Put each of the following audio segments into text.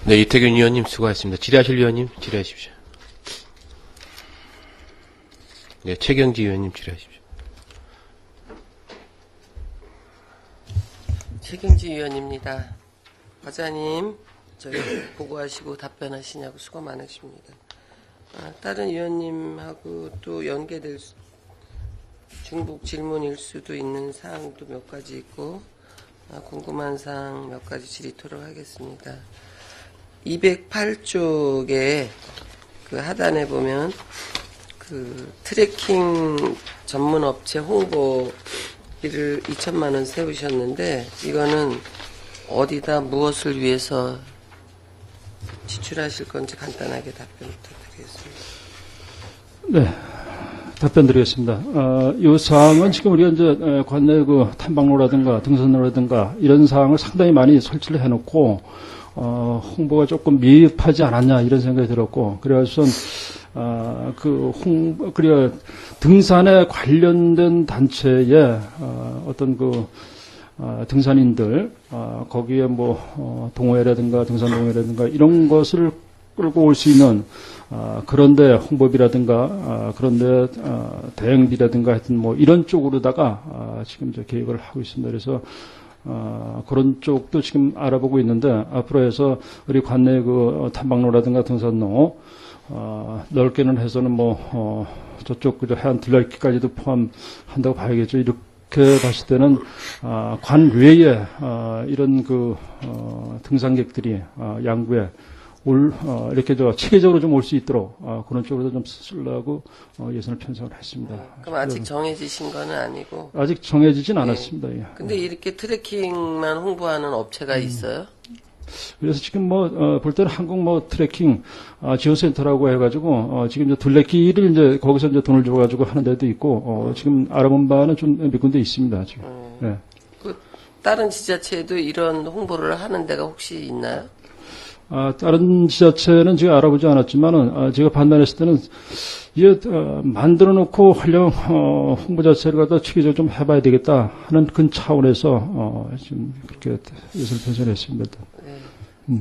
네, 이태균 의원님 수고하셨습니다. 질의하실 의원님 질의하십시오. 네, 최경지 의원님 질의하십시오. 최경지 의원입니다. 과장님, 저희 보고하시고 답변하시냐고 수고 많으십니다. 다른 의원님하고 또 연계될 중복 질문일 수도 있는 사항도 몇 가지 있고 궁금한 사항 몇 가지 질의토록 하겠습니다. 208쪽에 그 하단에 보면 그 트래킹 전문 업체 홍보비를 2천만 원 세우셨는데 이거는 어디다 무엇을 위해서 지출하실 건지 간단하게 답변 부탁드리겠습니다. 네, 답변 드리겠습니다. 이 사항은 지금 우리가 이제 관내 그 탐방로라든가 등산로라든가 이런 사항을 상당히 많이 설치를 해놓고 홍보가 조금 미흡하지 않았냐 이런 생각이 들었고 그래서 그리고 등산에 관련된 단체의 어떤 그 등산인들 거기에 뭐 동호회라든가 등산 동호회라든가 이런 것을 끌고 올 수 있는 그런데 홍보비라든가 그런데 대행비라든가 하여튼 뭐 이런 쪽으로다가 지금 이제 계획을 하고 있습니다. 그래서 그런 쪽도 지금 알아보고 있는데 앞으로 해서 우리 관내 그 탐방로라든가 등산로 넓게는 해서는 뭐 저쪽 그저 해안 둘레길까지도 포함한다고 봐야겠죠. 이렇게 봤을 때는 관 외에 이런 그 등산객들이 양구에 이렇게 체계적으로 좀 올 수 있도록 그런 쪽으로도 좀 쓰려고 예산을 편성을 했습니다. 그럼 아직 정해지신 거는 아니고? 아직 정해지진 않았습니다. 예. 근데 이렇게 트래킹만 홍보하는 업체가 있어요? 그래서 지금 볼 때는 한국 트래킹 지원센터라고 해가지고 지금 이제 둘레길을 이제 거기서 이제 돈을 줘가지고 하는 데도 있고 지금 알아본 바는 좀 몇 군데 있습니다. 지금. 네. 그 다른 지자체에도 이런 홍보를 하는 데가 혹시 있나요? 다른 지자체는 제가 알아보지 않았지만은, 제가 판단했을 때는, 이게, 만들어 놓고 하려면, 홍보 자체를 갖다 체계적으로 좀 해봐야 되겠다 하는 그 차원에서, 지금 그렇게 예산을 편성했습니다. 네.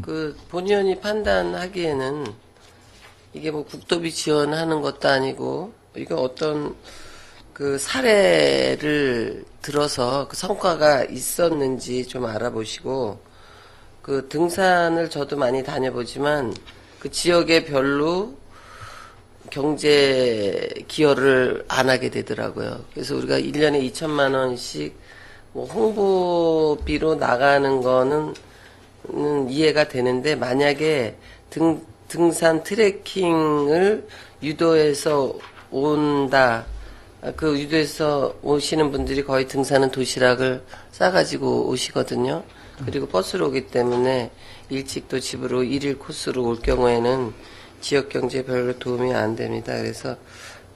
그, 본 의원이 판단하기에는, 이게 뭐 국도비 지원하는 것도 아니고, 이거 어떤, 그 사례를 들어서 그 성과가 있었는지 좀 알아보시고, 그 등산을 저도 많이 다녀보지만 그 지역에 별로 경제 기여를 안 하게 되더라고요. 그래서 우리가 1년에 2천만 원씩 뭐 홍보비로 나가는 거는 이해가 되는데 만약에 등산 트레킹을 유도해서 온다. 그 유도해서 오시는 분들이 거의 등산은 도시락을 싸가지고 오시거든요. 그리고 버스로 오기 때문에 일찍 또 집으로 일일 코스로 올 경우에는 지역 경제에 별로 도움이 안 됩니다. 그래서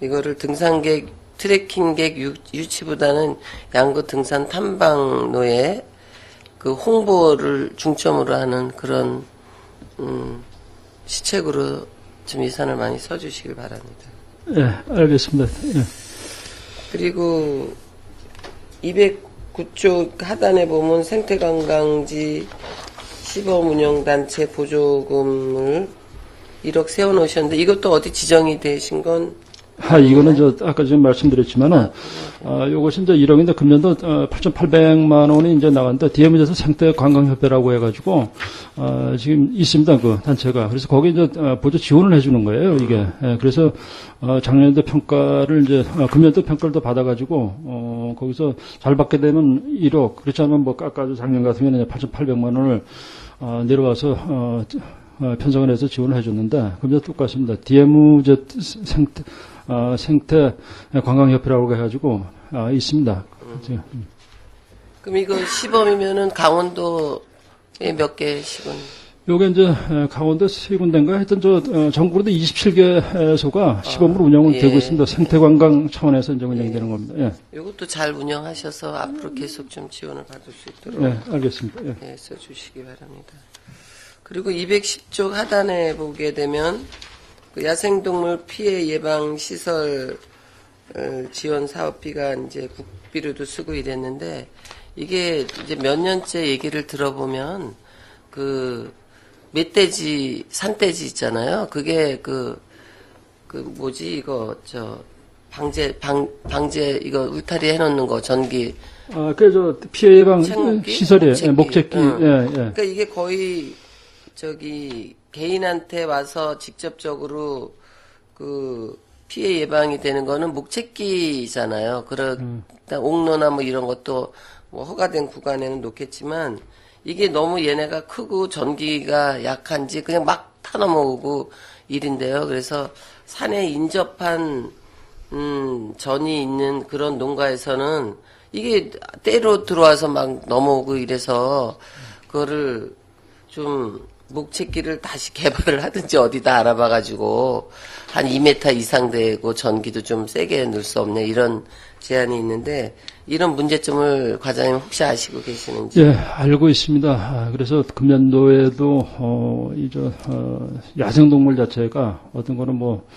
이거를 등산객, 트레킹객 유치보다는 양구 등산 탐방로에 그 홍보를 중점으로 하는 그런, 시책으로 좀 예산을 많이 써주시길 바랍니다. 네, 알겠습니다. 네. 그리고 209쪽 하단에 보면 생태관광지 시범 운영단체 보조금을 1억 세워놓으셨는데 이것도 어디 지정이 되신 건? 이거는 아까 지금 말씀드렸지만은, 요것이 이제 1억인데 금년도 8,800만 원이 이제 나갔는데, DM에서 생태관광협회라고 해가지고, 지금 있습니다, 그 단체가. 그래서 거기 이제 보조 지원을 해주는 거예요, 이게. 그래서, 작년도 평가를 이제, 금년도 평가를 더 받아가지고, 거기서 잘 받게 되면 1억, 그렇지 않으면 뭐 깎아도 작년 같으면 이제 8,800만 원을, 내려와서, 편성을 해서 지원을 해줬는데, 금년 똑같습니다. DMZ 생태관광협회라고 해가지고, 있습니다. 그럼 이거 시범이면은 강원도에 몇 개씩은? 요게 이제 강원도 세 군데인가 하여튼 전국으로도 27개소가 시범으로 운영을 되고 있습니다. 생태관광 차원에서 이제 운영이 되는 겁니다. 예. 이것도 잘 운영하셔서 앞으로 계속 좀 지원을 받을 수 있도록. 네, 알겠습니다. 예. 네, 써주시기 바랍니다. 그리고 210쪽 하단에 보게 되면 그 야생동물 피해 예방 시설 지원 사업비가 이제 국비로도 쓰고 이랬는데 이게 이제 몇 년째 얘기를 들어보면 그 멧돼지, 산돼지 있잖아요. 그게 뭐지, 이거, 방제, 이거 울타리 해놓는 거, 전기. 피해 예방 책목기? 시설이에요. 목재기. 응. 예. 그러니까 이게 거의, 개인한테 와서 직접적으로 피해 예방이 되는 거는 목책기잖아요. 옥로나 뭐 이런 것도 뭐 허가된 구간에는 놓겠지만, 이게 너무 얘네가 크고 전기가 약한지 그냥 막 타넘어오고 일인데요. 그래서 산에 인접한 전이 있는 그런 농가에서는 이게 때로 들어와서 막 넘어오고 이래서 그거를 좀 목책기를 다시 개발을 하든지 어디다 알아봐가지고 한 2m 이상 되고 전기도 좀 세게 넣을 수 없네 이런 제안이 있는데 이런 문제점을 과장님 혹시 아시고 계시는지? 예, 알고 있습니다. 그래서 금년도에도 야생동물 자체가 어떤 거는 뭐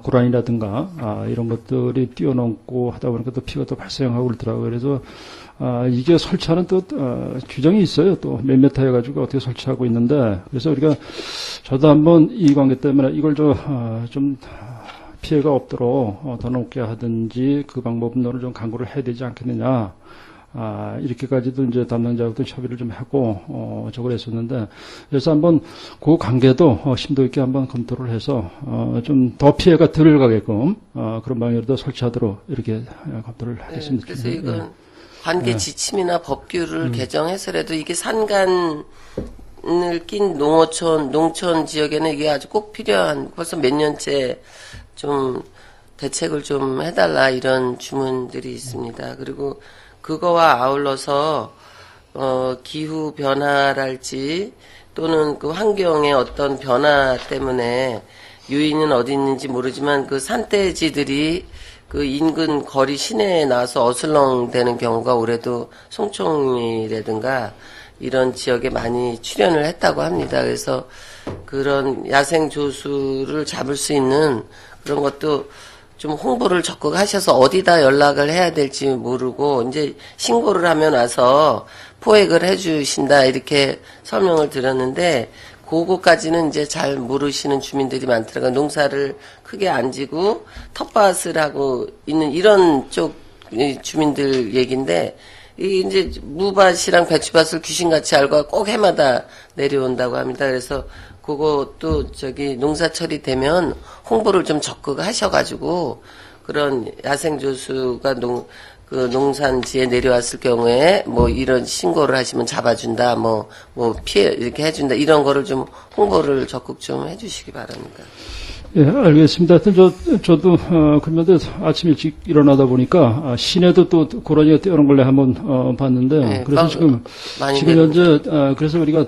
고라니라든가 이런 것들이 뛰어넘고 하다 보니까 또 피가 또 발생하고 그러더라고요. 그래서 이게 설치하는 또 규정이 있어요. 또 몇 메타 해가지고 어떻게 설치하고 있는데 그래서 우리가 저도 한번 이 관계 때문에 이걸 좀 피해가 없도록 더 높게 하든지 그 방법론을 좀 강구를 해야 되지 않겠느냐. 이렇게까지도 이제 담당자하고도 협의를 좀 하고 저걸 했었는데 그래서 한번 그 관계도 심도 있게 한번 검토를 해서 좀 더 피해가 덜 가게끔 그런 방향으로 설치하도록 이렇게 검토를 하겠습니다. 그래서 이건 관계 지침이나 법규를 개정해서라도 이게 산간을 낀 농촌 지역에는 이게 아주 꼭 필요한 벌써 몇 년째 좀 대책을 좀 해달라 이런 주문들이 있습니다. 그리고 그거와 아울러서 기후 변화랄지 또는 그 환경의 어떤 변화 때문에 요인은 어디 있는지 모르지만 그 산돼지들이 그 인근 거리 시내에 나와서 어슬렁대는 경우가 올해도 송총이라든가 이런 지역에 많이 출현을 했다고 합니다. 그래서 그런 야생 조수를 잡을 수 있는 그런 것도 좀 홍보를 적극 하셔서 어디다 연락을 해야 될지 모르고 이제 신고를 하면 와서 포획을 해주신다 이렇게 설명을 드렸는데 그거까지는 이제 잘 모르시는 주민들이 많더라고요. 농사를 크게 안 지고 텃밭을 하고 있는 이런 쪽 주민들 얘기인데 이게 이제 무밭이랑 배추밭을 귀신같이 알고 꼭 해마다 내려온다고 합니다. 그래서 그것도 농사철이 되면 홍보를 좀 적극 하셔가지고 그런 야생조수가 농산지에 내려왔을 경우에 뭐 이런 신고를 하시면 잡아준다, 뭐 피해 이렇게 해준다 이런 거를 좀 홍보를 적극 좀 해주시기 바랍니다. 예, 알겠습니다. 하여튼 저도 그런데 아침 일찍 일어나다 보니까 시내도 또 고라니가 뛰어오는 걸 한번 봤는데 네, 그래서 지금 현재 그래서 우리가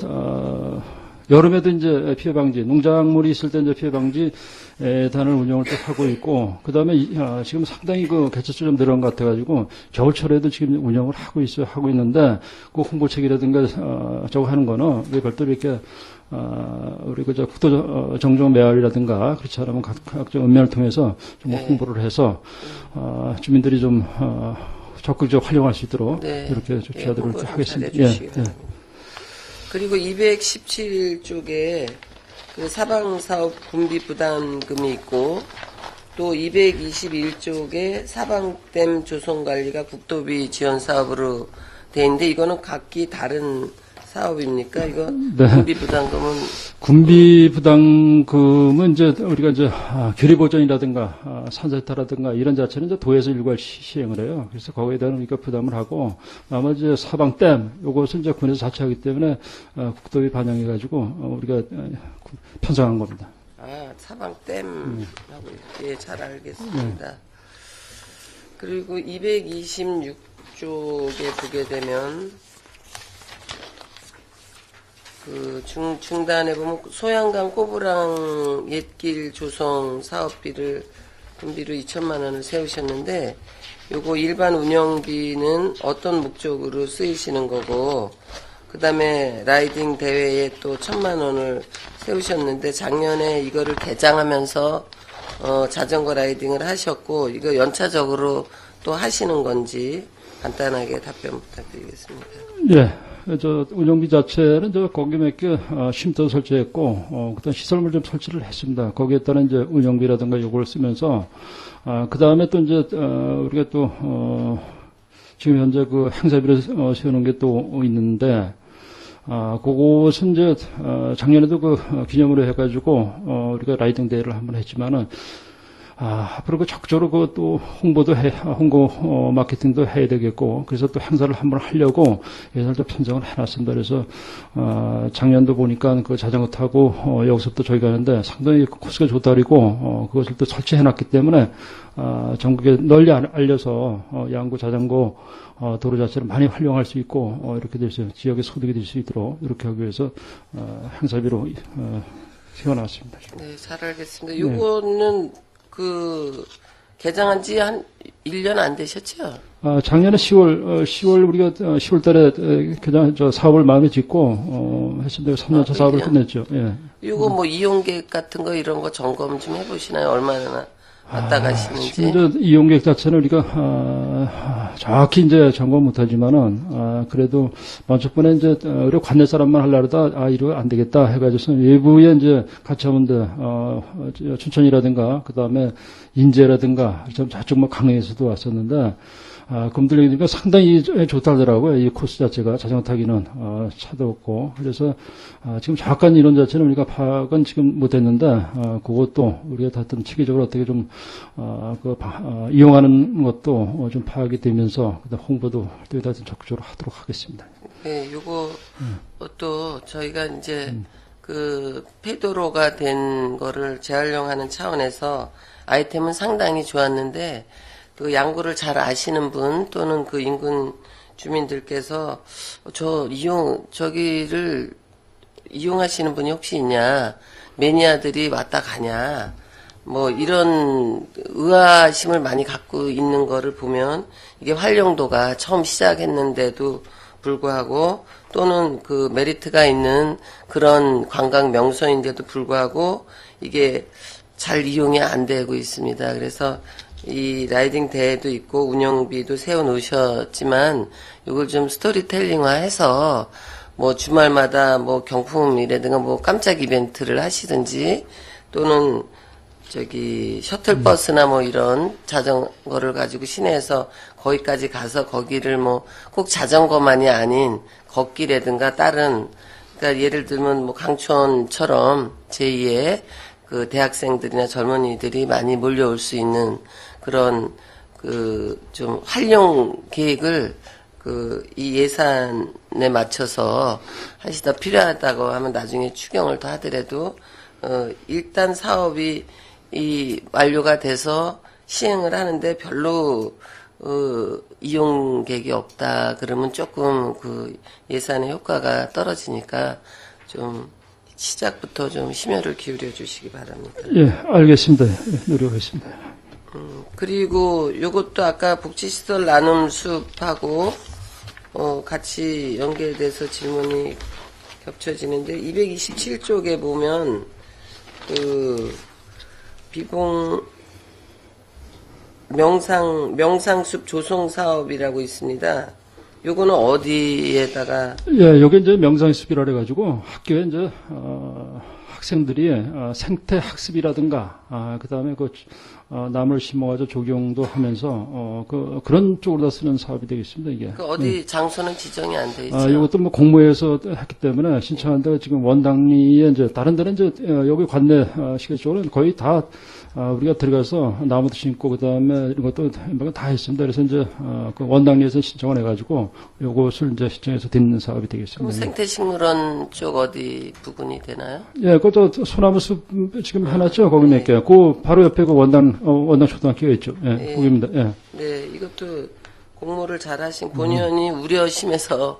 여름에도 이제 피해 방지, 농작물이 있을 때 이제 피해 방지 단을 운영을 또 하고 있고, 그 다음에 지금 상당히 그 개체수 좀 늘어난 것 같아가지고, 겨울철에도 지금 운영을 하고 있는데, 그 홍보책이라든가, 저거 하는 거는, 우리 별도로 이렇게, 우리 국도 정정 매화이라든가, 그렇지 않으면 각종 읍면을 통해서 좀 홍보를 해서, 주민들이 좀, 적극적으로 활용할 수 있도록, 이렇게 기여들을 하겠습니다. 예. 그리고 217쪽에 그 사방사업 군비 부담금이 있고 또 221쪽에 사방댐 조성관리가 국도비 지원 사업으로 돼 있는데 이거는 각기 다른 사업입니까? 이거 네. 군비 부담금은 군비 부담금은 이제 우리가 이제 교리 보전이라든가 산세타라든가 이런 자체는 이제 도에서 일괄 시행을 해요. 그래서 거기에 대한 우리가 부담을 하고 나머지 사방댐 요것은 이제 군에서 자체하기 때문에 국도비 반영해 가지고 우리가 편성한 겁니다. 사방댐 하고 예, 잘 알겠습니다. 그리고 226쪽에 보게 되면 그 중단에 보면 소양강 꼬부랑 옛길 조성 사업비를 군비로 2천만 원을 세우셨는데 요거 일반 운영비는 어떤 목적으로 쓰이시는 거고 그다음에 라이딩 대회에 또 1,000만 원을 세우셨는데 작년에 이거를 개장하면서 자전거 라이딩을 하셨고 이거 연차적으로 또 하시는 건지 간단하게 답변 부탁드리겠습니다. 예. 운영비 자체는 거기 몇 개, 쉼터 설치했고, 그다음 시설물 좀 설치를 했습니다. 거기에 따른 이제 운영비라든가 요걸 쓰면서, 그 다음에 또 이제, 우리가 또, 지금 현재 그 행사비를 세우는 게 또 있는데, 그것은 이제, 작년에도 기념으로 해가지고, 우리가 라이딩 대회를 한번 했지만은, 앞으로 적극적으로 또 홍보 마케팅도 해야 되겠고, 그래서 또 행사를 한번 하려고 예산을 좀 편성을 해놨습니다. 그래서, 작년도 보니까 그 자전거 타고, 여기서부터 저기 가는데 상당히 코스가 좋다리고, 그것을 또 설치해놨기 때문에, 전국에 널리 알려서, 양구 자전거, 도로 자체를 많이 활용할 수 있고, 이렇게 될 수, 지역의 소득이 될 수 있도록 이렇게 하기 위해서, 행사비로, 세워놨습니다. 네, 잘 알겠습니다. 요거는 개장한 지 한 1년 안 되셨죠? 작년에 10월 우리가 10월 달에 그냥 사업을 마음에 짓고, 했습니다. 3년차 사업을 끝냈죠. 예. 요거 뭐 이용객 같은 거 이런 거 점검 좀 해보시나요? 얼마나 왔다 가시는지? 지금 이용객 자체는 우리가, 정확히 이제 점검 못하지만은, 그래도 먼저 번에 이제, 우리 관내 사람만 하려다, 이거 안 되겠다 해가지고 외부에 이제 가차원들, 춘천이라든가, 그 다음에 인제라든가, 좀 저쪽 뭐 강릉에서도 왔었는데, 금들 얘기니까 상당히 좋다더라고요. 이 코스 자체가 자전거 타기는 차도 없고 그래서 지금 정확한 이론 자체는 우리가 파악은 지금 못했는데 그것도 우리가 하여튼 체계적으로 어떻게 좀 이용하는 것도 좀 파악이 되면서 홍보도 하여튼 적극적으로 하도록 하겠습니다. 네, 요거 또 저희가 이제 폐도로가 된 거를 재활용하는 차원에서 아이템은 상당히 좋았는데. 양구를 잘 아시는 분 또는 인근 주민들께서 저기를 이용하시는 분이 혹시 있냐, 매니아들이 왔다 가냐, 뭐 이런 의아심을 많이 갖고 있는 거를 보면 이게 활용도가 처음 시작했는데도 불구하고 또는 메리트가 있는 그런 관광 명소인데도 불구하고 이게 잘 이용이 안 되고 있습니다. 그래서 이 라이딩 대회도 있고 운영비도 세워놓으셨지만 이걸 좀 스토리텔링화해서 뭐 주말마다 뭐 경품이라든가 뭐 깜짝 이벤트를 하시든지 또는 셔틀버스나 뭐 이런 자전거를 가지고 시내에서 거기까지 가서 거기를 뭐 꼭 자전거만이 아닌 걷기라든가 다른 그러니까 예를 들면 뭐 강촌처럼 제2의 대학생들이나 젊은이들이 많이 몰려올 수 있는 그런 좀 활용 계획을 이 예산에 맞춰서 하시다 필요하다고 하면 나중에 추경을 더 하더라도 일단 사업이 완료가 돼서 시행을 하는데 별로 이용객이 없다 그러면 조금 예산의 효과가 떨어지니까 좀 시작부터 좀 심혈을 기울여 주시기 바랍니다. 예, 알겠습니다. 노력하겠습니다. 그리고 요것도 아까 복지시설 나눔 수업하고 같이 연계돼서 질문이 겹쳐지는데 227쪽에 보면 명상숲 조성 사업이라고 있습니다. 요거는 어디에다가? 예, 요게 이제 명상숲이라 그래가지고 학교에 이제 학생들이 생태 학습이라든가 그 다음에 나무를 심어가지고 조경도 하면서 그런 쪽으로 다 쓰는 사업이 되겠습니다. 이게. 어디 장소는 지정이 안 돼 있죠. 이것도 뭐 공모해서 했기 때문에 신청한데 지금 원당리에 이제 다른 데는 이제 여기 관내 시계 쪽은 거의 다 우리가 들어가서 나무도 심고 그다음에 이런 것도 다 했습니다. 그래서 이제 원당리에서 신청을 해가지고 요것을 이제 신청해서 듣는 사업이 되겠습니다. 그럼 생태식물원 쪽 어디 부분이 되나요? 예, 그것도 소나무 숲 지금 해놨죠. 거기 몇 개. 그 바로 옆에 원당 초등학교가 있죠. 예, 네. 거기입니다. 예. 네, 이것도 공모를 잘하신 본의원이 우려심에서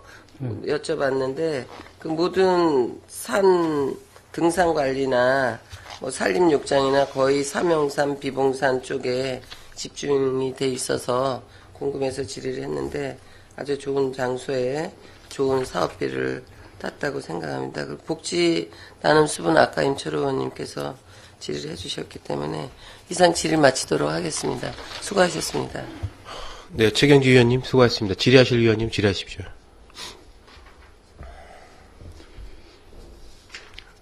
여쭤봤는데 모든 산 등산 관리나 뭐 산림욕장이나 거의 삼형산, 비봉산 쪽에 집중이 돼 있어서 궁금해서 질의를 했는데 아주 좋은 장소에 좋은 사업비를 땄다고 생각합니다. 복지 나눔 수분 아까 임철호 의원님께서 질의를 해주셨기 때문에 이상 질의 마치도록 하겠습니다. 수고하셨습니다. 네, 최경지 위원님 수고하셨습니다. 질의하실 위원님 질의하십시오.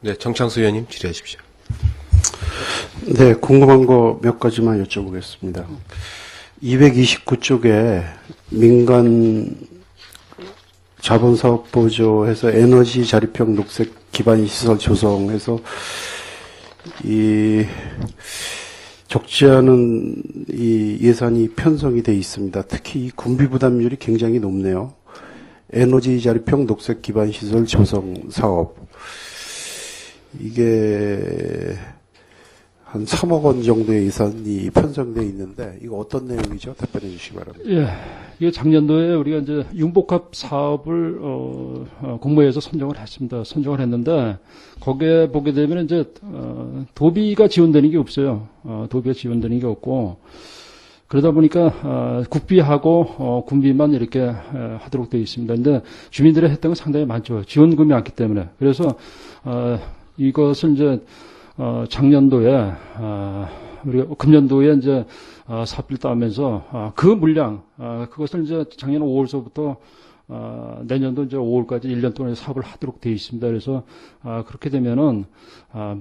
네, 정창수 의원님 질의하십시오. 네, 궁금한 거 몇 가지만 여쭤보겠습니다. 229쪽에 민간 자본사업 보조해서 에너지 자립형 녹색 기반 시설 조성해서 이 적지 않은 이 예산이 편성이 돼 있습니다. 특히 이 군비 부담률이 굉장히 높네요. 에너지 자립형 녹색 기반 시설 조성 사업. 이게 한 3억 원 정도의 예산이 편성되어 있는데 이거 어떤 내용이죠? 답변해 주시기 바랍니다. 예, 이게 작년도에 우리가 이제 융복합 사업을 공모해서 선정을 했습니다. 선정을 했는데 거기에 보게 되면 이제 도비가 지원되는 게 없어요. 도비가 지원되는 게 없고 그러다 보니까 국비하고 군비만 이렇게 하도록 되어 있습니다. 근데 주민들의 혜택은 상당히 많죠. 지원금이 많기 때문에. 그래서 이것을 이제 작년도에 우리가 금년도에 이제 사업비를 따면서 그 물량 그것을 이제 작년 5월서부터 내년도 이제 5월까지 1년 동안 사업을 하도록 되어 있습니다. 그래서 그렇게 되면은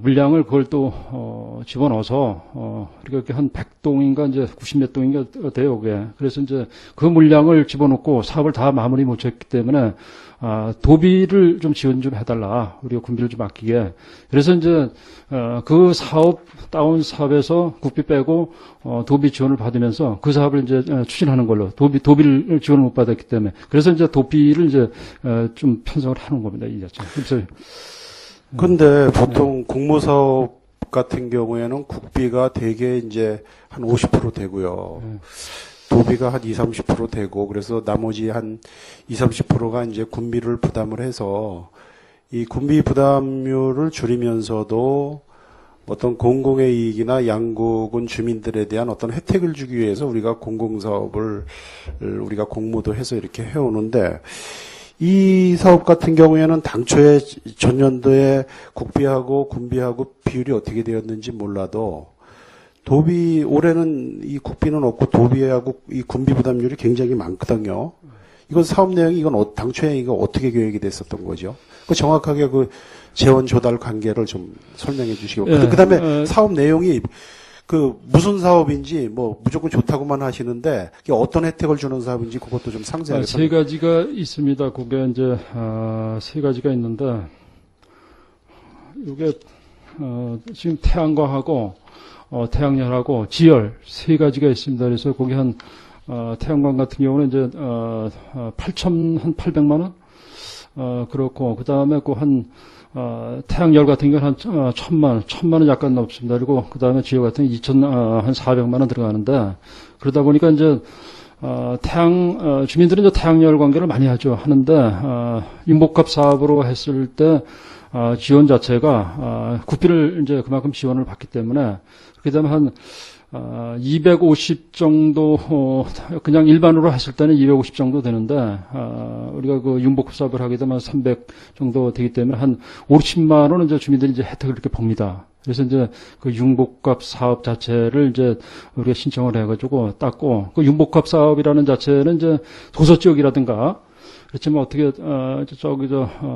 물량을 그걸 또 집어넣어서 우리가 이렇게 한 100동인가 이제 90몇 동인가 돼요, 그게. 그래서 이제 그 물량을 집어넣고 사업을 다 마무리 못 했기 때문에 도비를 좀 지원 좀 해달라. 우리가 군비를 좀 아끼게. 그래서 이제 그 사업 다운 사업에서 국비 빼고 도비 지원을 받으면서 그 사업을 이제 추진하는 걸로 도비를 지원을 못 받았기 때문에 그래서 이제 도비를 이제 좀 편성을 하는 겁니다. 이 자체. 그래서 근데 보통 공모사업 같은 경우에는 국비가 대개 이제 한 50% 되고요. 도비가 한 20, 30% 되고 그래서 나머지 한 20, 30%가 이제 군비를 부담을 해서 이 군비 부담률을 줄이면서도 어떤 공공의 이익이나 양국은 주민들에 대한 어떤 혜택을 주기 위해서 우리가 공공사업을 우리가 공모도 해서 이렇게 해오는데 이 사업 같은 경우에는 당초에 전년도에 국비하고 군비하고 비율이 어떻게 되었는지 몰라도 도비 올해는 이 국비는 없고 도비하고 이 군비 부담률이 굉장히 많거든요. 이건 사업 내용이 이건 당초에 이거 어떻게 계획이 됐었던 거죠? 그 정확하게 그 재원 조달 관계를 좀 설명해 주시고 그다음에 사업 내용이 그 무슨 사업인지 뭐 무조건 좋다고만 하시는데 이게 어떤 혜택을 주는 사업인지 그것도 좀 상세하게 세 가지가 있습니다. 그게 이제 세 가지가 있는데 이게 지금 태양광하고 태양열하고 지열 세 가지가 있습니다. 그래서 거기 한 태양광 같은 경우는 이제 800만 원 그렇고 그다음에 그 한 태양열 같은 경우는 한 1,000만 원 약간 넘습니다. 그리고 그다음에 지열 같은 경우 한 400만 원 들어가는데 그러다 보니까 이제 주민들은 이제 태양열 관계를 많이 하는데 융복합 사업으로 했을 때 지원 자체가 국비를 이제 그만큼 지원을 받기 때문에 그렇게 되면 한 250 정도 그냥 일반으로 했을 때는 250 정도 되는데 우리가 그 융복합 사업을 하게 되면 300 정도 되기 때문에 한 50만 원은 이제 주민들이 이제 혜택을 이렇게 봅니다. 그래서 이제 그 융복합 사업 자체를 이제 우리가 신청을 해가지고 땄고 그 융복합 사업이라는 자체는 이제 도서 지역이라든가 그렇지만 어떻게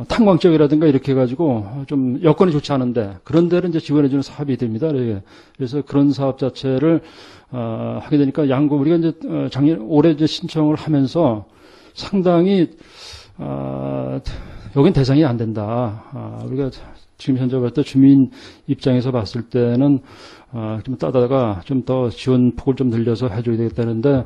탄광 지역이라든가 이렇게 해가지고 좀 여건이 좋지 않은데 그런 데를 이제 지원해주는 사업이 됩니다. 그래서 그런 사업 자체를 하게 되니까 양국 우리가 이제 올해 이제 신청을 하면서 상당히 여긴 대상이 안 된다. 우리가 지금 현재 봤을 때 주민 입장에서 봤을 때는 좀 따다가 좀 더 지원폭을 좀 늘려서 해줘야 되겠다는데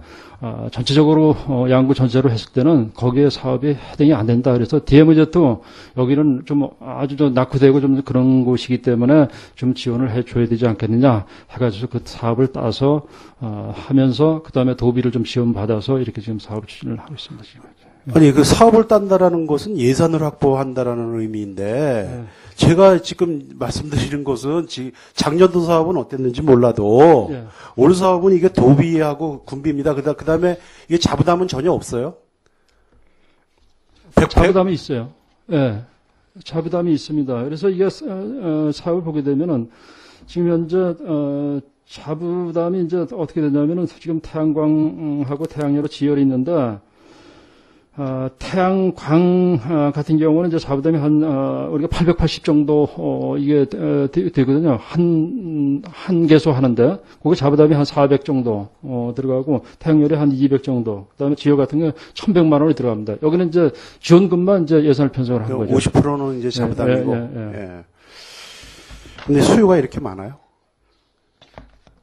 전체적으로 양구 전체로 했을 때는 거기에 사업이 해당이 안 된다. 그래서 DMZ도 여기는 좀 아주 좀 낙후되고 좀 그런 곳이기 때문에 좀 지원을 해줘야 되지 않겠느냐 해가지고 그 사업을 따서 하면서 그 다음에 도비를 좀 지원받아서 이렇게 지금 사업 추진을 하고 있습니다. 지금. 아니 그 사업을 딴다라는 것은 예산을 확보한다라는 의미인데 제가 지금 말씀드리는 것은 작년도 사업은 어땠는지 몰라도 올 사업은 이게 도비하고 군비입니다. 그다음에 이게 자부담은 전혀 없어요. 자부담이 있어요. 예, 자부담이 있습니다. 그래서 이게 사업을 보게 되면은 지금 현재 자부담이 이제 어떻게 되냐면은 지금 태양광하고 태양열로 지열이 있는데 태양광 같은 경우는 이제 잡으다면 우리가 880 정도 이게 되거든요. 한 개소 하는데 거기 잡으다면 한 400 정도 들어가고 태양열이 한 200 정도. 그다음에 지역 같은 경우 1,100만 원이 들어갑니다. 여기는 이제 지원금만 이제 예산을 편성을 한 거죠. 50%는 이제 잡담이고. 예. 근데 수요가 이렇게 많아요?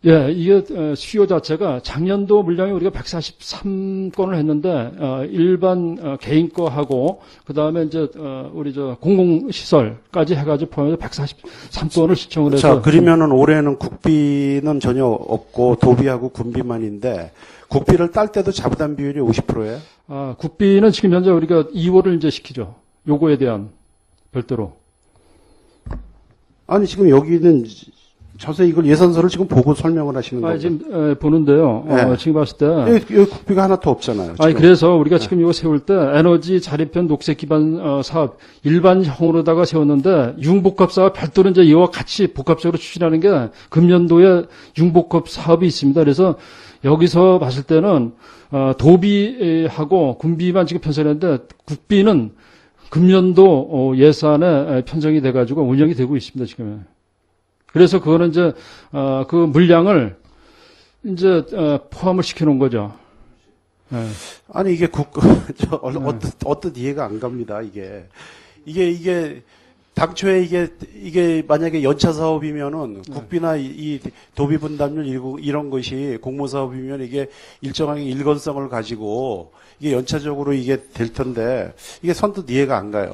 예, 이게 수요 자체가 작년도 물량이 우리가 143건을 했는데 일반 개인 거하고 그다음에 이제 우리 공공시설까지 해가지고 포함해서 143건을 신청을 해서. 자, 그러면은 올해는 국비는 전혀 없고 도비하고 군비만인데 국비를 딸 때도 잡담 비율이 50%예요? 국비는 지금 현재 우리가 2월을 이제 시키죠. 요거에 대한 별도로. 아니 지금 여기는 자세히 이걸 예산서를 지금 보고 설명을 하시는 거예요. 지금 보는데요. 네. 지금 봤을 때. 여기 국비가 하나도 없잖아요. 지금. 그래서 우리가 지금 이거 세울 때 에너지 자립형 녹색 기반 사업 일반형으로다가 세웠는데 융복합 사업 별도로 이제 이와 같이 복합적으로 추진하는 게 금년도에 융복합 사업이 있습니다. 그래서 여기서 봤을 때는 도비하고 군비만 지금 편성했는데 국비는 금년도 예산에 편성이 돼가지고 운영이 되고 있습니다. 지금. 그래서 그거는 이제 그 물량을 이제 포함을 시켜놓은 거죠. 네. 아니 이게 어떤 이해가 안 갑니다. 이게 당초에 이게 만약에 연차 사업이면은 국비나 이 도비 분담률 이런 것이 공모 사업이면 이게 일정하게 일관성을 가지고 이게 연차적으로 이게 될 텐데 이게 선뜻 이해가 안 가요.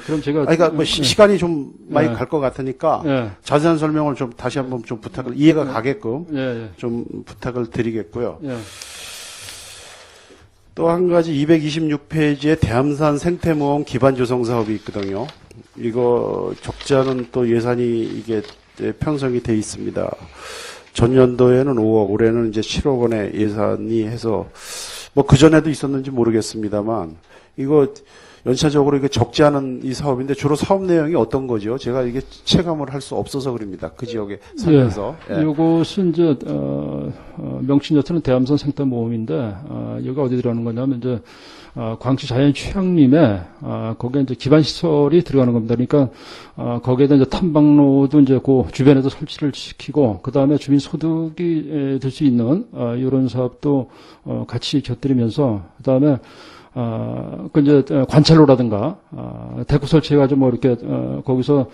그럼 제가 그러니까 뭐 시간이 좀 많이 갈 것 같으니까 네. 자세한 설명을 좀 다시 한번 좀 부탁을 이해가 가게끔 좀 부탁을 드리겠고요. 또 한 가지 226페이지에 대암산 생태모험 기반 조성 사업이 있거든요. 이거 적자는 또 예산이 이게 편성이 돼 있습니다. 전년도에는 5억, 올해는 이제 7억 원의 예산이 해서 뭐 그전에도 있었는지 모르겠습니다만 이거 연차적으로 이게 적지 않은 이 사업인데 주로 사업 내용이 어떤 거죠? 제가 이게 체감을 할 수 없어서 그럽니다. 그 지역에 살면서. 이것은 이제 명칭 자체는 대암산 생태모험인데 여기가 어디 들어가는 거냐면 이제 광주 자연휴양림에 거기에 이제 기반 시설이 들어가는 겁니다. 그러니까 거기에다 이제 탐방로도 이제 그 주변에도 설치를 시키고 그 다음에 주민 소득이 될 수 있는 이런 사업도 같이 곁들이면서 그 다음에 그 이제 관찰로라든가 데크 설치해가지고 뭐 이렇게 거기서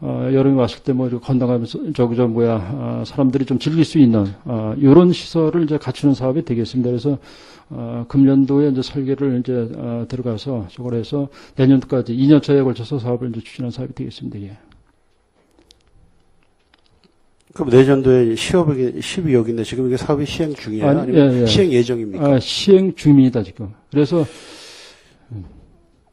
여름에 왔을 때 뭐 이렇게 건너가면서 사람들이 좀 즐길 수 있는 이런 시설을 이제 갖추는 사업이 되겠습니다. 그래서 금년도에 이제 설계를 이제 들어가서 저걸 해서 내년도까지 2년차에 걸쳐서 사업을 이제 추진하는 사업이 되겠습니다. 예. 그럼 내년도에 12억인데 지금 이게 사업이 시행 중이에요? 아니면 시행 예정입니까? 시행 중입니다, 지금. 그래서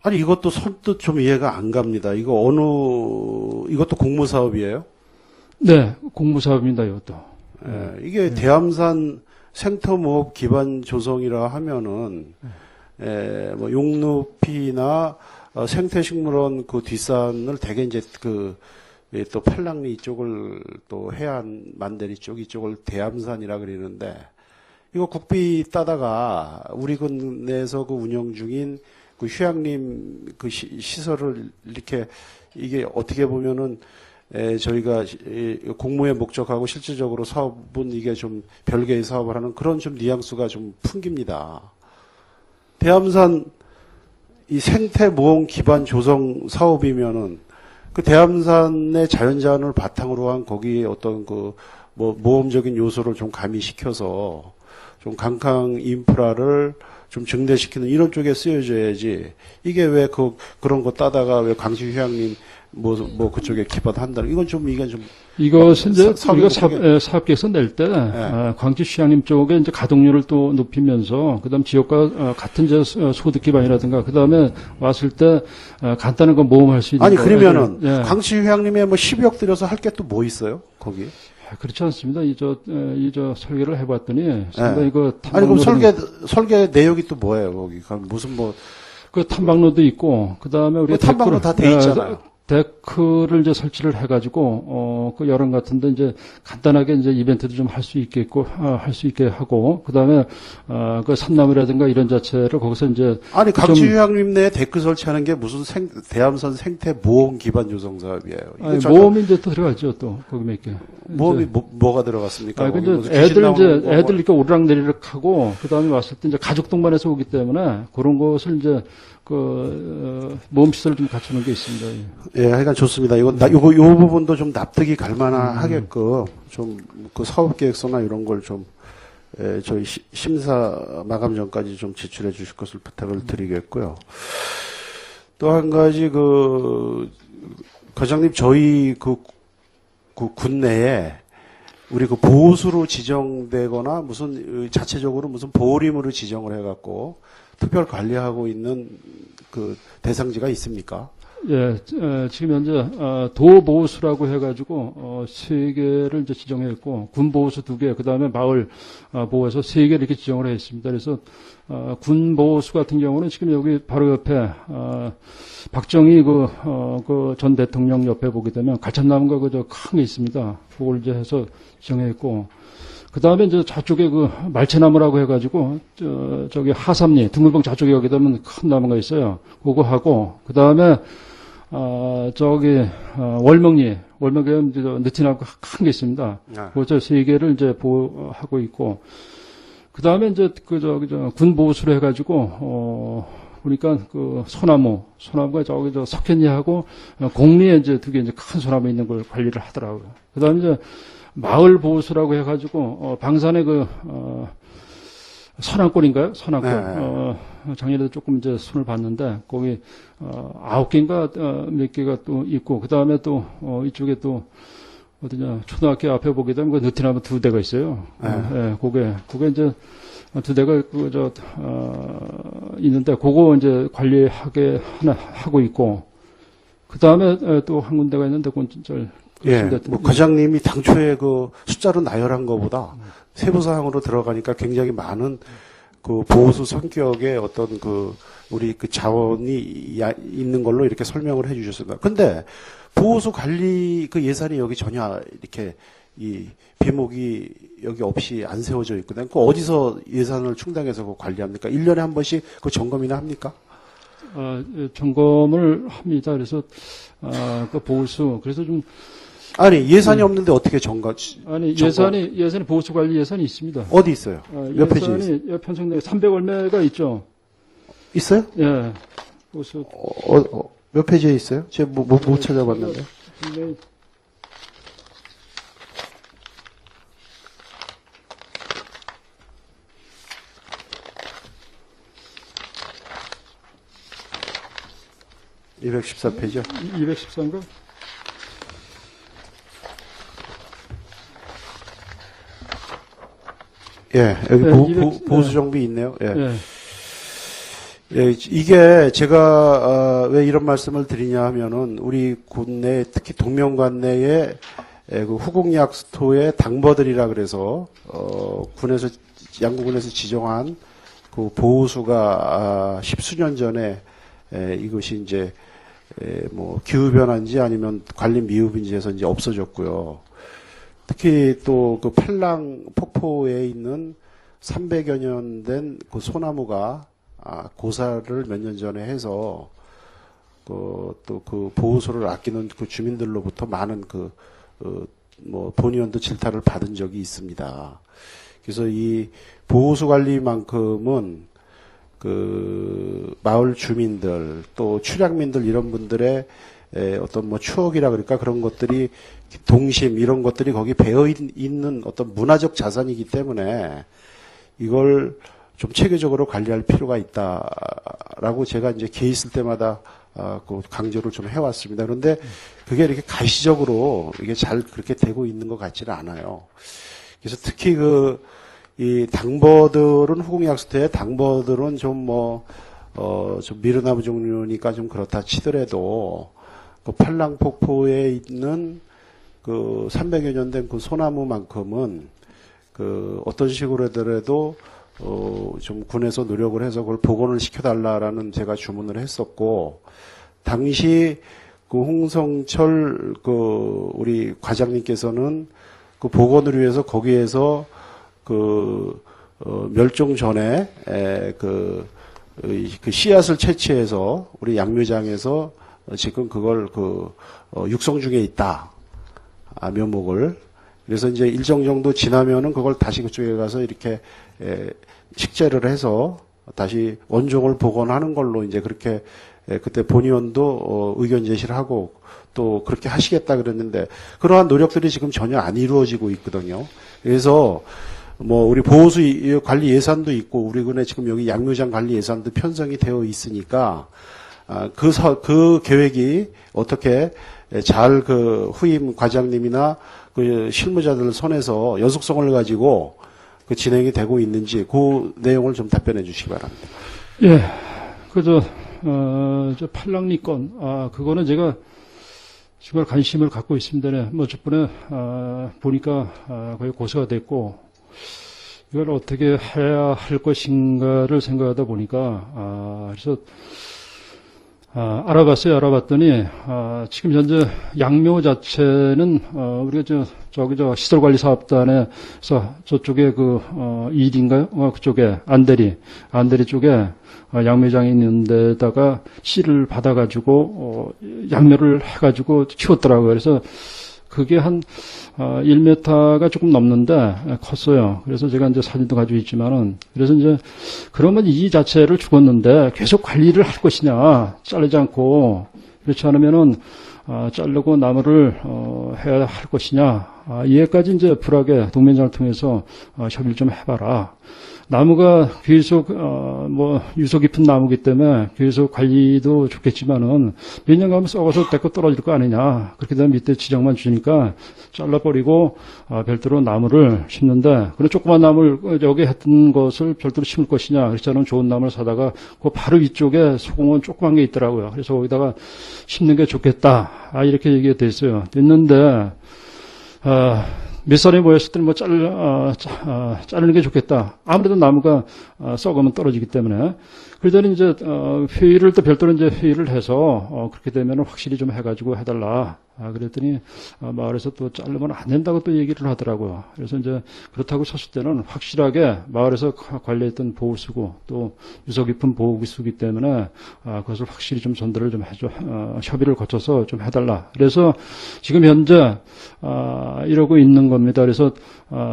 아니 이것도 선뜻 좀 이해가 안 갑니다. 이것도 공모 사업이에요? 네, 공모 사업입니다, 이것도. 이게 대암산 생태모업 기반 조성이라 하면은 뭐 용루피나 생태식물원 그 뒷산을 대개 이제 또 팔랑리 이쪽을 또 해안 만대리 쪽 이쪽을 대암산이라 그러는데 이거 국비 따다가 우리 군 내에서 그 운영 중인 그 휴양림 그 시설을 이렇게 이게 어떻게 보면은 저희가 공모의 목적하고 실질적으로 사업은 이게 좀 별개의 사업을 하는 그런 좀 뉘앙스가 좀 풍깁니다. 대암산 이 생태모험 기반 조성 사업이면은 그 대암산의 자연자원을 바탕으로 한 거기에 어떤 뭐 모험적인 요소를 좀 가미시켜서 좀 강강 인프라를 좀 증대시키는 이런 쪽에 쓰여져야지 이게 왜 그런 거 따다가 왜 광주 휴양림 뭐 그쪽에 기반한다는 이건 좀 이것은 이제 우리가 사업 계획서 낼 때 광주 휴양림 쪽에 이제 가동률을 또 높이면서 그다음 지역과 같은 이제 소득 기반이라든가 그다음에 왔을 때 간단한 거 모험할 수 있는 아니 그러면은 광주 휴양림에 뭐 12억 들여서 할 게 또 뭐 있어요 거기? 그렇지 않습니다. 저 설계를 해봤더니 상당히 아니 그럼 설계 내역이 또 뭐예요 거기? 무슨 그 탐방로도 있고 그다음에 우리 탐방로 다 돼 있잖아요. 데크를 이제 설치를 해가지고 그 여름 같은데 이제 간단하게 이제 이벤트도 좀 할 수 있겠고, 할 수 있게 하고, 그 다음에, 그 산나무라든가 이런 자체를 거기서 이제. 아니, 강지휴양림 내에 데크 설치하는 게 무슨 대암선 생태 모험 기반 조성 사업이에요. 아니, 모험이 이제 또 들어가죠, 또, 거기 몇 개. 모험이 뭐가 들어갔습니까? 아, 근데 무슨 애들 귀신 이제, 나오는 거 애들 이렇게 오르락내리락 하고, 그 다음에 왔을 때 이제 가족 동반해서 오기 때문에 그런 것을 이제 모험시설을 좀 갖추는 게 있습니다. 예, 하여간 좋습니다. 요 부분도 좀 납득이 갈 만하게끔 좀 그 사업 계획서나 이런 걸 좀, 저희 심사 마감 전까지 좀 제출해 주실 것을 부탁을 드리겠고요. 또 한 가지 과장님, 저희 그 군 내에 우리 그 보수로 지정되거나 무슨 자체적으로 무슨 보호림으로 지정을 해갖고 특별 관리하고 있는 그 대상지가 있습니까? 예, 지금 현재 도보수라고 해가지고 3개를 이제 지정했고 군 보호수 2개, 그 다음에 마을 보호에서 3개 이렇게 지정을 했습니다. 그래서 군 보호수 같은 경우는 지금 여기 바로 옆에 박정희 그 전 대통령 옆에 보게 되면 갈참나무가 그저 큰 게 있습니다. 그걸 이제 해서 지정했고. 그 다음에 이제 저쪽에 그 말채나무라고 해가지고, 저기 하삼리, 등물봉 저쪽에 여기 되면 큰 나무가 있어요. 그거 하고, 그 다음에, 저기, 월명리에 이제 느티나무가 큰 게 있습니다. 그거 저 3개를 이제 보호하고 있고, 그 다음에 이제 군 보호수로 해가지고, 보니까 그 소나무가 저기 석현리하고 공리에 이제 2개 이제 큰 소나무 있는 걸 관리를 하더라고요. 그 다음에 이제 마을 보호수라고 해가지고 방산의 선안골인가요? 선안골. 작년에도 조금 이제 손을 봤는데 거기 9개인가 몇 개가 또 있고 그 다음에 또 이쪽에 또 어디냐 초등학교 앞에 보게 되면 그 느티나무 2대가 있어요. 예, 그게 이제 2대가 있는데 그거 이제 관리하게 하고 있고 그 다음에 또 한 군데가 있는데 그건 진짜. 예, 과장님이 당초에 그 숫자로 나열한 것보다 세부 사항으로 들어가니까 굉장히 많은 그 보호수 성격의 어떤 우리 자원이 있는 걸로 이렇게 설명을 해 주셨습니다. 근데 보호수 관리 예산이 여기 전혀 이렇게 비목이 여기 없이 안 세워져 있거든요. 그 어디서 예산을 충당해서 그 관리합니까? 1년에 한 번씩 그 점검이나 합니까? 점검을 합니다. 그래서 그 보호수 그래서 좀 아니 예산이 없는데 어떻게 아니 예산이 보호수 관리 예산이 있습니다. 어디 있어요? 몇 페이지 있어요? 예산이 편성돼 300 얼마가 있죠. 있어요? 예. 보호수 몇 페이지에 있어요? 제가 못 찾아봤는데. 네. (214페이지요) 214인가? 예, 여기 네, 보수 정비 있네요. 예. 예. 예, 이게 제가 왜 이런 말씀을 드리냐 하면은 우리 군 내 특히 동명관 내에 그 후궁약 스토의 당버들이라 그래서 양구군에서 지정한 그 보호수가 10수년 전에 이것이 이제 뭐 기후 변화인지 아니면 관리 미흡인지 해서 이제 없어졌고요. 특히 또 그 팔랑 폭포에 있는 300여 년 된 그 소나무가 고사를 몇 년 전에 해서 또 그 보호소를 아끼는 그 주민들로부터 많은 뭐 본의원도 질타를 받은 적이 있습니다. 그래서 이 보호소 관리만큼은 그 마을 주민들 또 출향민들 이런 분들의 어떤 뭐 추억이라 그럴까 그런 것들이 동심 이런 것들이 거기 배어 있는 어떤 문화적 자산이기 때문에 이걸 좀 체계적으로 관리할 필요가 있다라고 제가 이제 기회 있을 때마다 그 강조를 좀 해왔습니다. 그런데 그게 이렇게 가시적으로 이게 잘 그렇게 되고 있는 것 같지는 않아요. 그래서 특히 이 당버들은 후궁약수터의 당버들은 좀 좀 미르나무 종류니까 좀 그렇다 치더라도 그 팔랑폭포에 있는 그 300여 년 된 그 소나무만큼은 그 어떤 식으로 하더라도 좀 군에서 노력을 해서 그걸 복원을 시켜달라라는 제가 주문을 했었고, 당시 그 홍성철 그 우리 과장님께서는 그 복원을 위해서 거기에서 멸종 전에 그 씨앗을 채취해서 우리 양묘장에서 지금 그걸 육성 중에 있다. 묘목을. 그래서 이제 일정 정도 지나면은 그걸 다시 그쪽에 가서 이렇게 식재를 해서 다시 원종을 복원하는 걸로 이제 그렇게 그때 본의원도 의견 제시를 하고 또 그렇게 하시겠다 그랬는데 그러한 노력들이 지금 전혀 안 이루어지고 있거든요. 그래서 뭐 우리 보호수 관리 예산도 있고 우리 군에 지금 여기 양묘장 관리 예산도 편성이 되어 있으니까 그 계획이 어떻게 잘 그 후임 과장님이나 그 실무자들 손에서 연속성을 가지고 그 진행이 되고 있는지 그 내용을 좀 답변해 주시기 바랍니다. 예, 저 팔랑리 건, 그거는 제가 정말 관심을 갖고 있습니다. 네. 뭐, 저번에, 보니까, 거의 고소가 됐고, 이걸 어떻게 해야 할 것인가를 생각하다 보니까, 그래서, 알아봤더니, 지금 현재 양묘 자체는, 우리가 시설관리사업단에서 저쪽에 이일인가요? 그쪽에, 안대리 쪽에, 양묘장이 있는 데다가 씨를 받아가지고, 양묘를 해가지고 키웠더라고요. 그래서 그게 한, 1m가 조금 넘는데 컸어요. 그래서 제가 이제 사진도 가지고 있지만은, 그래서 이제, 그러면 이 자체를 죽었는데 계속 관리를 할 것이냐, 자르지 않고, 그렇지 않으면은, 자르고 나무를, 해야 할 것이냐, 이해까지 이제 불하게 동맹장을 통해서, 협의를 좀 해봐라. 나무가 계속 유서 깊은 나무기 때문에 계속 관리도 좋겠지만은 몇 년 가면 썩어서 데리고 떨어질 거 아니냐. 그렇게 되면 밑에 지장만 주니까 잘라버리고 별도로 나무를 심는데 그런 조그만 나무를 여기 했던 것을 별도로 심을 것이냐. 그렇지 않으면 좋은 나무를 사다가 그 바로 위쪽에 소공원 조그만 게 있더라고요. 그래서 거기다가 심는 게 좋겠다. 이렇게 얘기가 됐어요. 됐는데 몇 사람이 모였을 때는 자르는 게 좋겠다. 아무래도 나무가 썩으면 떨어지기 때문에. 그러더니 이제 회의를 또 별도로 이제 회의를 해서 그렇게 되면 확실히 좀 해가지고 해달라. 그랬더니 마을에서 또 자르면 안 된다고 또 얘기를 하더라고요. 그래서 이제 그렇다고 쳤을 때는 확실하게 마을에서 관리했던 보호수고 또 유서 깊은 보호수기 때문에 그것을 확실히 좀 전달을 좀 해줘. 협의를 거쳐서 좀 해달라. 그래서 지금 현재 이러고 있는 겁니다. 그래서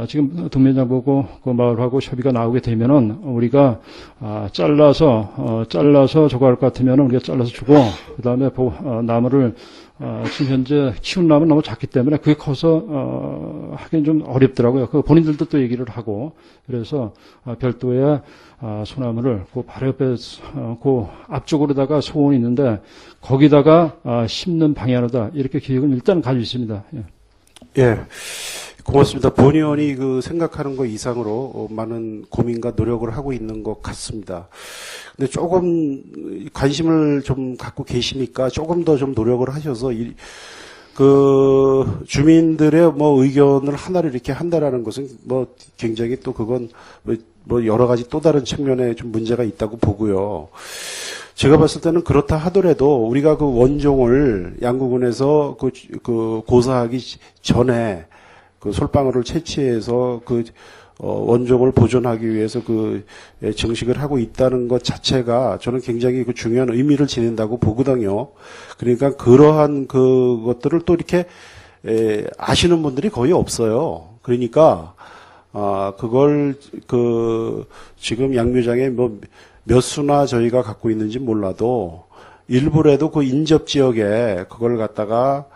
지금 동면장보고 그 마을하고 협의가 나오게 되면은 우리가 잘라서 저거 할 것 같으면은 우리가 잘라서 주고 그다음에 나무를 지금 현재 키운 나무는 너무 작기 때문에 그게 커서 하긴 좀 어렵더라고요. 그 본인들도 또 얘기를 하고 그래서 별도의 소나무를 그 바로 옆에 그 앞쪽으로다가 소원이 있는데 거기다가 심는 방향으로다 이렇게 계획은 일단 가지고 있습니다. 예. 예. 고맙습니다. 본의원이 그 생각하는 것 이상으로 많은 고민과 노력을 하고 있는 것 같습니다. 근데 조금 관심을 좀 갖고 계시니까 조금 더 좀 노력을 하셔서 그 주민들의 뭐 의견을 하나를 이렇게 한다라는 것은 뭐 굉장히 또 그건 뭐 여러 가지 또 다른 측면에 좀 문제가 있다고 보고요. 제가 봤을 때는 그렇다 하더라도 우리가 그 원종을 양구군에서 그 고사하기 전에 그 솔방울을 채취해서 그 원종을 보존하기 위해서 그 정식을 하고 있다는 것 자체가 저는 굉장히 그 중요한 의미를 지닌다고 보거든요. 그러니까 그러한 그것들을 또 이렇게 아시는 분들이 거의 없어요. 그러니까 그걸 지금 양묘장에 뭐 몇 수나 저희가 갖고 있는지 몰라도 일부라도 그 인접 지역에 그걸 갖다가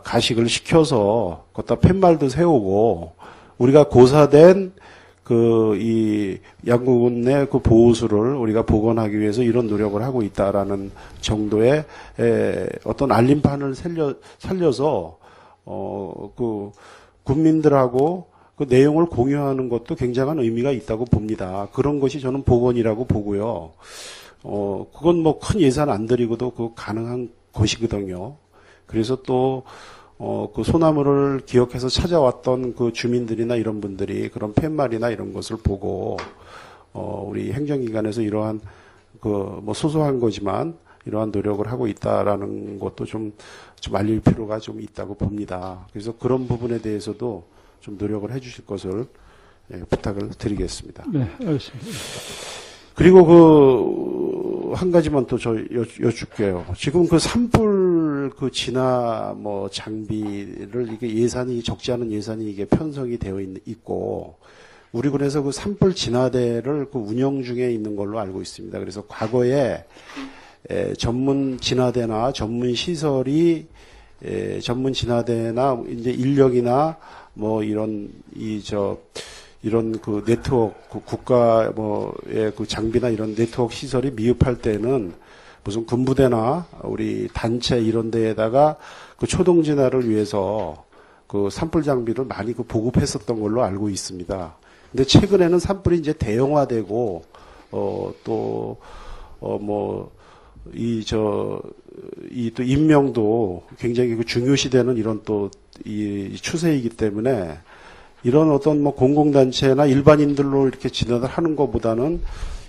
가식을 시켜서 거기다 팻말도 세우고 우리가 고사된 이 양구군 내 그 보호수를 우리가 복원하기 위해서 이런 노력을 하고 있다라는 정도의 어떤 알림판을 살려서 그 국민들하고 그 내용을 공유하는 것도 굉장한 의미가 있다고 봅니다. 그런 것이 저는 복원이라고 보고요. 그건 뭐 큰 예산 안 들이고도 그 가능한 것이거든요. 그래서 또 그 소나무를 기억해서 찾아왔던 그 주민들이나 이런 분들이 그런 팻말이나 이런 것을 보고 우리 행정기관에서 이러한 그 뭐 소소한 거지만 이러한 노력을 하고 있다라는 것도 좀 알릴 필요가 좀 있다고 봅니다. 그래서 그런 부분에 대해서도 좀 노력을 해주실 것을 부탁을 드리겠습니다. 네, 알겠습니다. 그리고 한 가지만 또 여쭐게요. 지금 그 산불 그 진화 뭐 장비를 이게 예산이 적지 않은 예산이 이게 편성이 되어 있고 우리 군에서 그 산불 진화대를 그 운영 중에 있는 걸로 알고 있습니다. 그래서 과거에 전문 진화대나 전문 시설이 전문 진화대나 이제 인력이나 뭐 이런 이런 그 네트워크, 그 국가 뭐의 그 장비나 이런 네트워크 시설이 미흡할 때는 무슨 군부대나 우리 단체 이런 데에다가 그 초동 진화를 위해서 그 산불 장비를 많이 그 보급했었던 걸로 알고 있습니다. 근데 최근에는 산불이 이제 대형화되고 또 인명도 굉장히 그 중요시되는 이런 또 이 추세이기 때문에 이런 어떤 뭐 공공단체나 일반인들로 이렇게 진화를 하는 것보다는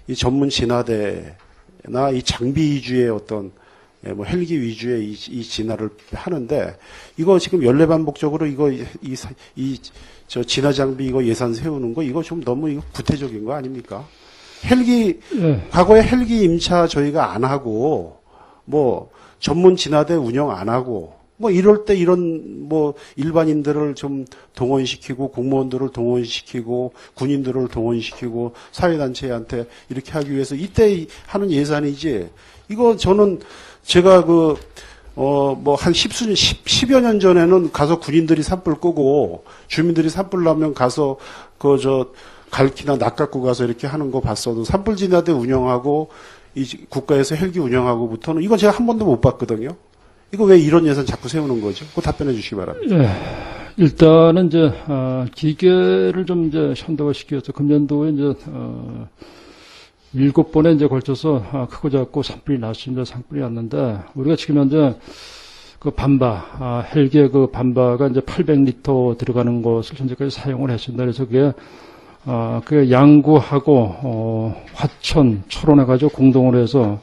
이 전문 진화대나 이 장비 위주의 어떤 뭐 헬기 위주의 이 진화를 하는데 이거 지금 연례반복적으로 저 진화 장비 이거 예산 세우는 거 이거 좀 너무 이거 구태적인 거 아닙니까? 과거에 헬기 임차 저희가 안 하고 뭐 전문 진화대 운영 안 하고 뭐 이럴 때 이런 뭐 일반인들을 좀 동원시키고 공무원들을 동원시키고 군인들을 동원시키고 사회단체한테 이렇게 하기 위해서 이때 하는 예산이지 이거 저는 제가 뭐 한 10여 년 전에는 가서 군인들이 산불 끄고 주민들이 산불 나면 가서 갈키나 낙 갖고 가서 이렇게 하는 거 봤어도 산불 진화대 운영하고 이 국가에서 헬기 운영하고부터는 이건 제가 한 번도 못 봤거든요. 이거 왜 이런 예산 자꾸 세우는 거죠? 그거 답변해 주시기 바랍니다. 네. 일단은 이제, 기계를 좀 이제 현대화시켜서 금년도에 이제, 7번에 이제 걸쳐서, 크고 작고 산불이 났습니다. 산불이 났는데, 우리가 지금 현재 그 반바, 헬기의 그 반바가 이제 800리터 들어가는 것을 현재까지 사용을 했습니다. 그래서 그게, 그 양구하고, 화천, 철원해가지고 공동으로 해서,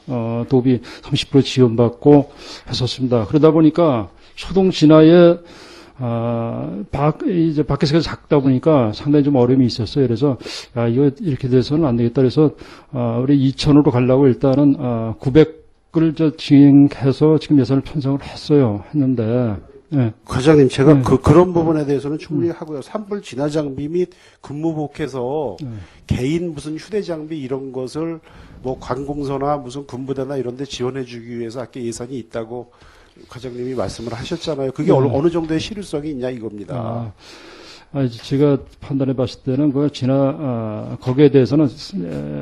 도비 30% 지원받고 했었습니다. 그러다 보니까 초동 진화에, 이제 밖에서 작다 보니까 상당히 좀 어려움이 있었어요. 그래서, 이거 이렇게 돼서는 안 되겠다. 그래서, 우리 2,000으로 가려고 일단은, 900을 진행해서 지금 예산을 편성을 했는데, 네. 과장님, 제가 그런 부분에 대해서는 충분히 하고요. 산불 진화 장비 및 근무복해서 개인 무슨 휴대장비 이런 것을 뭐 관공서나 무슨 군부대나 이런 데 지원해 주기 위해서 아까 예산이 있다고 과장님이 말씀을 하셨잖아요. 그게 어느 정도의 실효성이 있냐 이겁니다. 제가 판단해 봤을 때는 거기에 대해서는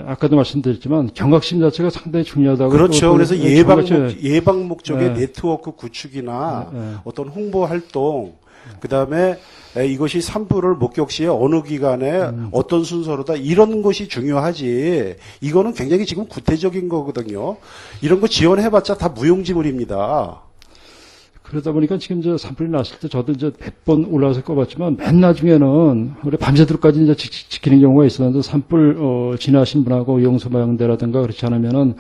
아까도 말씀드렸지만 경각심 자체가 상당히 중요하다고. 그렇죠. 그래서 예방 목적의 네트워크 구축이나 어떤 홍보 활동, 그 다음에 이것이 산불을 목격 시에 어느 기간에 어떤 순서로다 이런 것이 중요하지. 이거는 굉장히 지금 구태적인 거거든요. 이런 거 지원해봤자 다 무용지물입니다. 그러다 보니까 지금 산불이 났을 때 저도 이제 100번 올라와서 꺼봤지만 맨 나중에는 우리 밤새도록까지 이제 지키는 경우가 있었는데 산불 지나신 분하고 용서방대라든가 그렇지 않으면은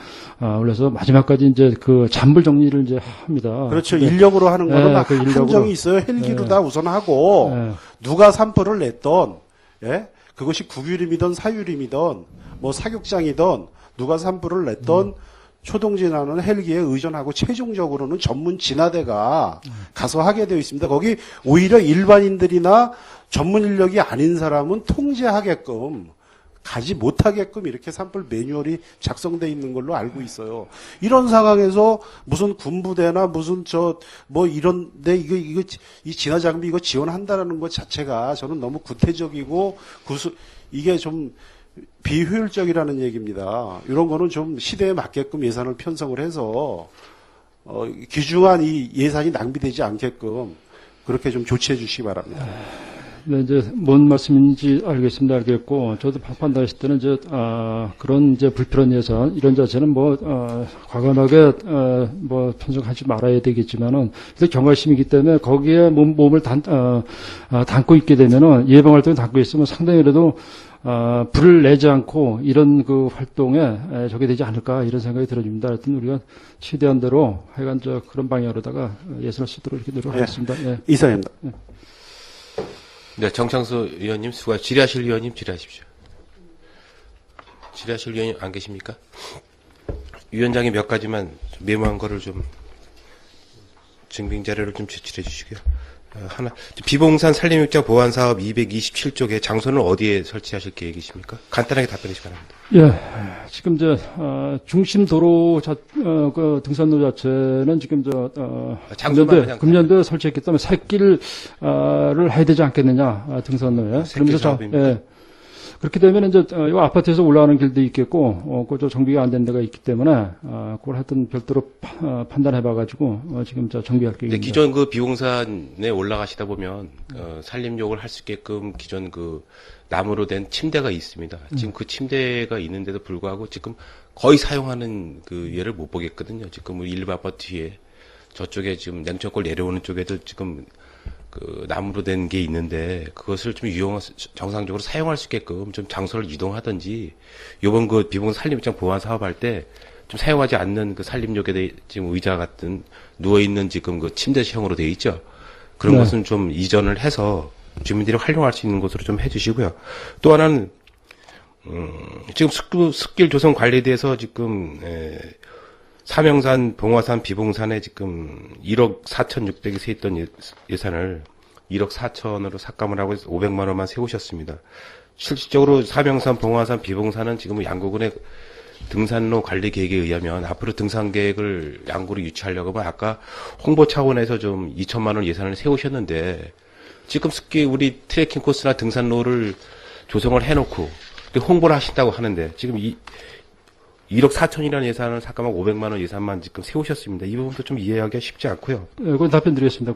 그래서 마지막까지 이제 그 잔불 정리를 이제 합니다. 그렇죠. 인력으로 하는 거는 한정이 있어요. 헬기로 다 우선 하고 누가 산불을 냈던 그것이 국유림이든 사유림이든 뭐 사격장이든 누가 산불을 냈던 초동 진화는 헬기에 의존하고 최종적으로는 전문 진화대가 가서 하게 되어 있습니다. 거기 오히려 일반인들이나 전문 인력이 아닌 사람은 통제하게끔 가지 못하게끔 이렇게 산불 매뉴얼이 작성돼 있는 걸로 알고 있어요. 이런 상황에서 무슨 군부대나 무슨 뭐 이런데 이 진화 장비 이거 지원한다라는 것 자체가 저는 너무 구태적이고 이게 좀 비효율적이라는 얘기입니다. 이런 거는 좀 시대에 맞게끔 예산을 편성을 해서 귀중한 이 예산이 낭비되지 않게끔 그렇게 좀 조치해 주시기 바랍니다. 네, 이제 뭔 말씀인지 알겠고, 저도 판단했을 때는 이제 그런 이제 불필요한 예산 이런 자체는 과감하게 편성하지 말아야 되겠지만은, 그래서 경각심이기 때문에 거기에 몸을 담고 있게 되면은 예방 활동에 담고 있으면 상당히 그래도 불을 내지 않고 이런 그 활동에 저게 되지 않을까 이런 생각이 들어집니다. 하여튼 우리가 최대한 대로 하여간 그런 방향으로다가 예산을 쓰도록 이렇게 노력하겠습니다. 예. 이사입니다. 네, 정창수 의원님 수고하십시오. 질의하실 의원님 질의하십시오. 질의하실 의원님 안 계십니까? 위원장이 몇 가지만 메모한 거를 좀 증빙 자료를 좀 제출해 주시고요. 하나, 비봉산 산림욕장 보완사업 227쪽에 장소는 어디에 설치하실 계획이십니까? 간단하게 답변해 주시기 바랍니다. 예, 지금 중심 도로 그 등산로 자체는 지금 금년도에 설치했기 때문에 새길을 해야 되지 않겠느냐, 등산로에. 새길 사업입니다. 예. 그렇게 되면 이 아파트에서 올라가는 길도 있겠고, 그저 정비가 안 된 데가 있기 때문에, 그걸 하여튼 별도로 판단해봐가지고, 지금 정비할 계획입니다. 네, 기존 그 비봉산에 올라가시다 보면, 산림욕을 할 수 있게끔 기존 그 나무로 된 침대가 있습니다. 지금 그 침대가 있는데도 불구하고 지금 거의 사용하는 그 예를 못 보겠거든요. 지금 우리 일부 아파트 뒤에 저쪽에 지금 냉천골 내려오는 쪽에도 지금 그 나무로 된 게 있는데 그것을 좀 정상적으로 사용할 수 있게끔 좀 장소를 이동하든지 요번 그 비봉산 산림욕장 보완 사업할 때 좀 사용하지 않는 그 산림욕에 지금 의자 같은 누워 있는 지금 그 침대형으로 되어 있죠. 그런 네. 것은 좀 이전을 해서 주민들이 활용할 수 있는 곳으로 좀 해주시고요. 또 하나는 지금 숲길 조성 관리에 대해서 지금 사명산, 봉화산, 비봉산에 지금 1억 4,600이 세 있던 예산을 1억 4천으로 삭감을 하고 500만 원만 세우셨습니다. 실질적으로 사명산, 봉화산, 비봉산은 지금 양구군의 등산로 관리 계획에 의하면 앞으로 등산 계획을 양구로 유치하려고 하면 아까 홍보 차원에서 좀 2천만 원 예산을 세우셨는데 지금 습기 우리 트레킹 코스나 등산로를 조성을 해놓고 홍보를 하신다고 하는데 지금 1억 4천이라는 예산을 삭감하고 500만 원 예산만 지금 세우셨습니다. 이 부분도 좀 이해하기가 쉽지 않고요. 예, 그건 답변 드리겠습니다.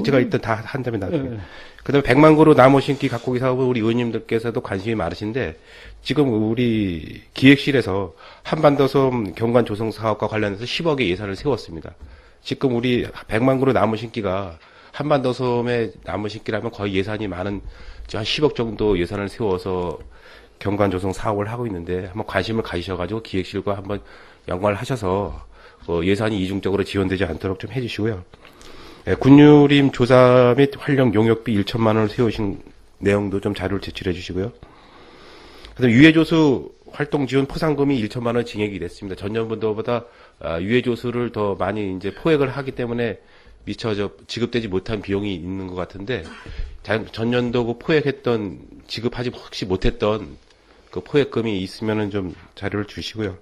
제가 일단 다 한다면 나중에. 예. 그다음에 100만 그루 나무 심기 가꾸기 사업은 우리 의원님들께서도 관심이 많으신데 지금 우리 기획실에서 한반도섬 경관 조성 사업과 관련해서 10억의 예산을 세웠습니다. 지금 우리 100만 그루 나무 심기가 한반도섬에 나무 심기라면 거의 예산이 많은 한 10억 정도 예산을 세워서 경관 조성 사업을 하고 있는데 한번 관심을 가지셔가지고 기획실과 한번 연관을 하셔서 예산이 이중적으로 지원되지 않도록 좀 해주시고요. 군유림 조사 및 활용 용역비 1천만 원을 세우신 내용도 좀 자료를 제출해 주시고요. 그다음 유해조수 활동 지원 포상금이 1천만 원 증액이 됐습니다. 전년도보다 유해조수를 더 많이 이제 포획을 하기 때문에 미처 지급되지 못한 비용이 있는 것 같은데 전년도 그 포획했던 지급하지 혹시 못했던 그 포획금이 있으면은 좀 자료를 주시고요.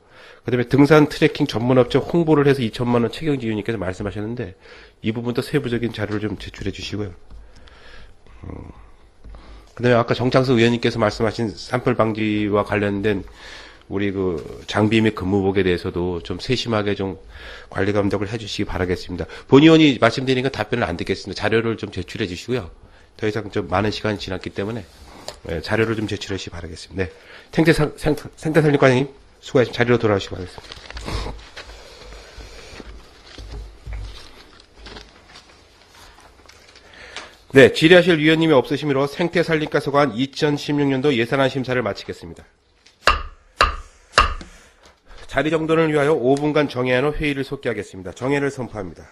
그다음에 등산 트레킹 전문업체 홍보를 해서 2천만 원 최경지 의원님께서 말씀하셨는데 이 부분도 세부적인 자료를 좀 제출해 주시고요. 그다음에 아까 정창수 의원님께서 말씀하신 산불 방지와 관련된 우리 그 장비 및 근무복에 대해서도 좀 세심하게 좀 관리 감독을 해주시기 바라겠습니다. 본 의원이 말씀드리니까 답변을 안 듣겠습니다. 자료를 좀 제출해 주시고요. 더 이상 좀 많은 시간이 지났기 때문에 자료를 좀 제출해 주시기 바라겠습니다. 네. 생태산림과장님 수고하셨습니다. 자리로 돌아오시기 바라겠습니다. 네, 질의하실 위원님이 없으시므로 생태산림과 소관 2016년도 예산안 심사를 마치겠습니다. 자리 정돈을 위하여 5분간 정회한 후 회의를 속기하겠습니다. 정회를 선포합니다.